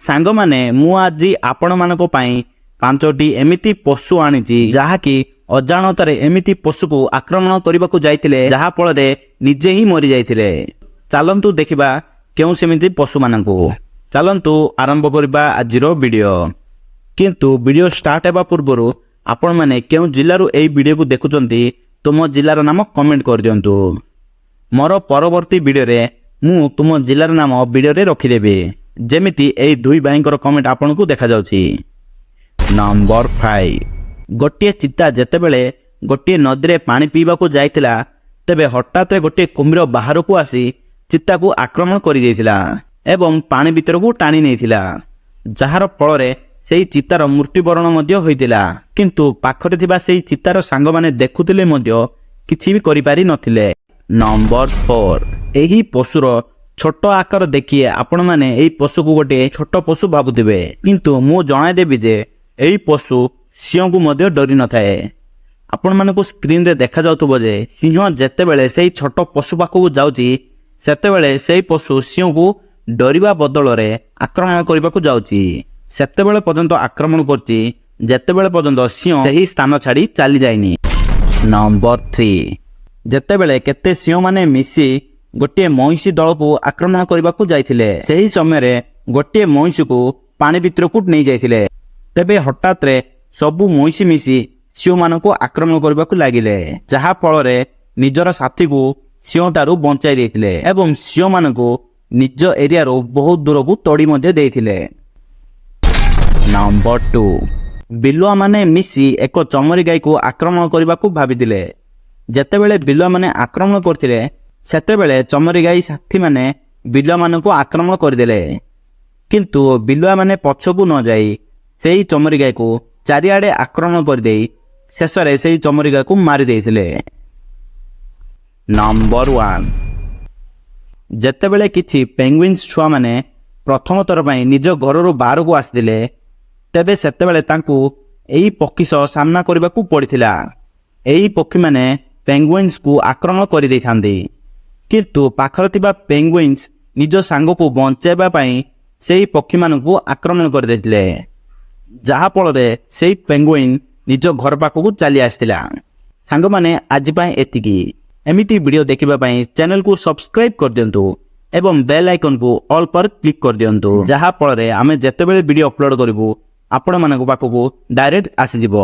ସାଙ୍ଗମାନେ ମୁଁ ଆଜି ଆପଣମାନଙ୍କ ପାଇଁ 5ଟି ଏମିତି ପଶୁ ଆଣିଛି ଯାହାକି ଅଜାଣତରେ ଏମିତି ପଶୁକୁ ଆକ୍ରମଣ କରିବାକୁ ଯାଇଥିଲେ ଯାହା ଫଳରେ ନିଜେ ହିଁ ମରିଯାଇଥିଲେ। ଚାଲନ୍ତୁ ଦେଖିବା କେଉଁ ସେମିତି ପଶୁମାନଙ୍କୁ। ଚାଲନ୍ତୁ ଆରମ୍ଭ କରିବା ଆଜିର ଭିଡ଼ିଓ। କିନ୍ତୁ ଭିଡ଼ିଓ ଷ୍ଟାର୍ଟ ହେବା ପୂର୍ବରୁ ଆପଣମାନେ କେଉଁ ଜିଲ୍ଲାରୁ ଏହି ଭିଡ଼ିଓକୁ ଦେଖୁଛନ୍ତି ତୁମ ଜିଲ୍ଲାର ନାମ କମେଣ୍ଟ କରିଦିଅନ୍ତୁ। ମୋର ପରବର୍ତ୍ତୀ ଭିଡ଼ିଓରେ ମୁଁ ତୁମ ଜିଲ୍ଲାର ନାମ ଭିଡ଼ିଓରେ ରଖିଦେବି, ଯେମିତି ଏହି ଦୁଇ ଭାଇଙ୍କର କମେଣ୍ଟ ଆପଣଙ୍କୁ ଦେଖାଯାଉଛି। ନମ୍ବର 5, ଗୋଟିଏ ଚିତା ଯେତେବେଳେ ଗୋଟିଏ ନଦୀରେ ପାଣି ପିଇବାକୁ ଯାଇଥିଲା ତେବେ ହଠାତ୍ ଗୋଟିଏ କୁମ୍ଭୀର ବାହାରକୁ ଆସି ଚିତାକୁ ଆକ୍ରମଣ କରିଦେଇଥିଲା ଏବଂ ପାଣି ଭିତରକୁ ଟାଣି ନେଇଥିଲା, ଯାହାର ଫଳରେ ସେହି ଚିତାର ମୃତ୍ୟୁବରଣ ମଧ୍ୟ ହୋଇଥିଲା। କିନ୍ତୁ ପାଖରେ ଥିବା ସେହି ଚିତାର ସାଙ୍ଗମାନେ ଦେଖୁଥିଲେ ମଧ୍ୟ କିଛି ବି କରିପାରି ନଥିଲେ। ନମ୍ବର 4, ଏହି ପଶୁର ଛୋଟ ଆକାର ଦେଖି ଆପଣମାନେ ଏହି ପଶୁକୁ ଗୋଟିଏ ଛୋଟ ପଶୁ ଭାବୁଥିବେ, କିନ୍ତୁ ମୁଁ ଜଣାଇଦେବି ଯେ ଏହି ପଶୁ ସିଂହକୁ ମଧ୍ୟ ଡରି ନଥାଏ। ଆପଣମାନଙ୍କୁ ସ୍କ୍ରିନରେ ଦେଖାଯାଉଥିବ ଯେ ସିଂହ ଯେତେବେଳେ ସେହି ଛୋଟ ପଶୁ ପାଖକୁ ଯାଉଛି ସେତେବେଳେ ସେହି ପଶୁ ସିଂହକୁ ଡରିବା ବଦଳରେ ଆକ୍ରମଣ କରିବାକୁ ଯାଉଛି। ସେତେବେଳେ ପର୍ଯ୍ୟନ୍ତ ଆକ୍ରମଣ କରୁଛି ଯେତେବେଳେ ପର୍ଯ୍ୟନ୍ତ ସିଂହ ସେହି ସ୍ଥାନ ଛାଡ଼ି ଚାଲିଯାଇନି। ନମ୍ବର 3, ଯେତେବେଳେ କେତେ ସିଂହମାନେ ମିଶି ଗୋଟିଏ ମଇଁଷି ଦଳକୁ ଆକ୍ରମଣ କରିବାକୁ ଯାଇଥିଲେ ସେହି ସମୟରେ ଗୋଟିଏ ମଇଁଷିକୁ ପାଣି ଭିତରକୁ ନେଇଯାଇଥିଲେ। ତେବେ ହଠାତ୍ରେ ସବୁ ମଇଁଷି ମିଶି ସିଂହମାନଙ୍କୁ ଆକ୍ରମଣ କରିବାକୁ ଲାଗିଲେ, ଯାହା ଫଳରେ ନିଜର ସାଥୀକୁ ସିଂହଠାରୁ ବଞ୍ଚାଇ ଦେଇଥିଲେ ଏବଂ ସିଂହମାନଙ୍କୁ ନିଜ ଏରିଆରୁ ବହୁତ ଦୂରକୁ ତଡ଼ି ମଧ୍ୟ ଦେଇଥିଲେ। ନମ୍ବର 2, ବିଲୁଆମାନେ ମିଶି ଏକ ଚମରୀ ଗାଈକୁ ଆକ୍ରମଣ କରିବାକୁ ଭାବିଥିଲେ। ଯେତେବେଳେ ବିଲୁଆମାନେ ଆକ୍ରମଣ କରିଥିଲେ ସେତେବେଳେ ଚମରୀ ଗାଈ ସାଥୀମାନେ ବିଲୁଆମାନଙ୍କୁ ଆକ୍ରମଣ କରିଦେଲେ, କିନ୍ତୁ ବିଲୁଆମାନେ ପଛକୁ ନ ଯାଇ ସେହି ଚମରୀ ଗାଈକୁ ଚାରିଆଡ଼େ ଆକ୍ରମଣ କରିଦେଇ ଶେଷରେ ସେହି ଚମରୀ ଗାଈକୁ ମାରିଦେଇଥିଲେ। ନମ୍ବର 1, ଯେତେବେଳେ କିଛି ପେଙ୍ଗୁଇନ୍ସ ଛୁଆମାନେ ପ୍ରଥମ ଥର ପାଇଁ ନିଜ ଘରରୁ ବାହାରକୁ ଆସିଥିଲେ ତେବେ ସେତେବେଳେ ତାଙ୍କୁ ଏହି ପକ୍ଷୀ ସହ ସାମ୍ନା କରିବାକୁ ପଡ଼ିଥିଲା। ଏହି ପକ୍ଷୀମାନେ ପେଙ୍ଗୁଇନ୍ସକୁ ଆକ୍ରମଣ କରିଦେଇଥାନ୍ତି, କିନ୍ତୁ ପାଖରେ ଥିବା ପେଙ୍ଗୁଇନ୍ସ ନିଜ ସାଙ୍ଗକୁ ବଞ୍ଚାଇବା ପାଇଁ ସେହି ପକ୍ଷୀମାନଙ୍କୁ ଆକ୍ରମଣ କରିଦେଇଥିଲେ, ଯାହାଫଳରେ ସେହି ପେଙ୍ଗୁଇନ୍ ନିଜ ଘର ପାଖକୁ ଚାଲି ଆସିଥିଲା। ସାଙ୍ଗମାନେ ଆଜି ପାଇଁ ଏତିକି। ଏମିତି ଭିଡ଼ିଓ ଦେଖିବା ପାଇଁ ଚ୍ୟାନେଲକୁ ସବସ୍କ୍ରାଇବ୍ କରିଦିଅନ୍ତୁ ଏବଂ ବେଲ୍ ଆଇକନ୍କୁ ଅଲ୍ पर କ୍ଲିକ୍ କରିଦିଅନ୍ତୁ, ଯାହାଫଳରେ ଆମେ ଯେତେବେଳେ ଭିଡ଼ିଓ ଅପଲୋଡ଼ କରିବୁ ଆପଣମାନଙ୍କ ପାଖକୁ ଡାଇରେକ୍ଟ ଆସିଯିବ।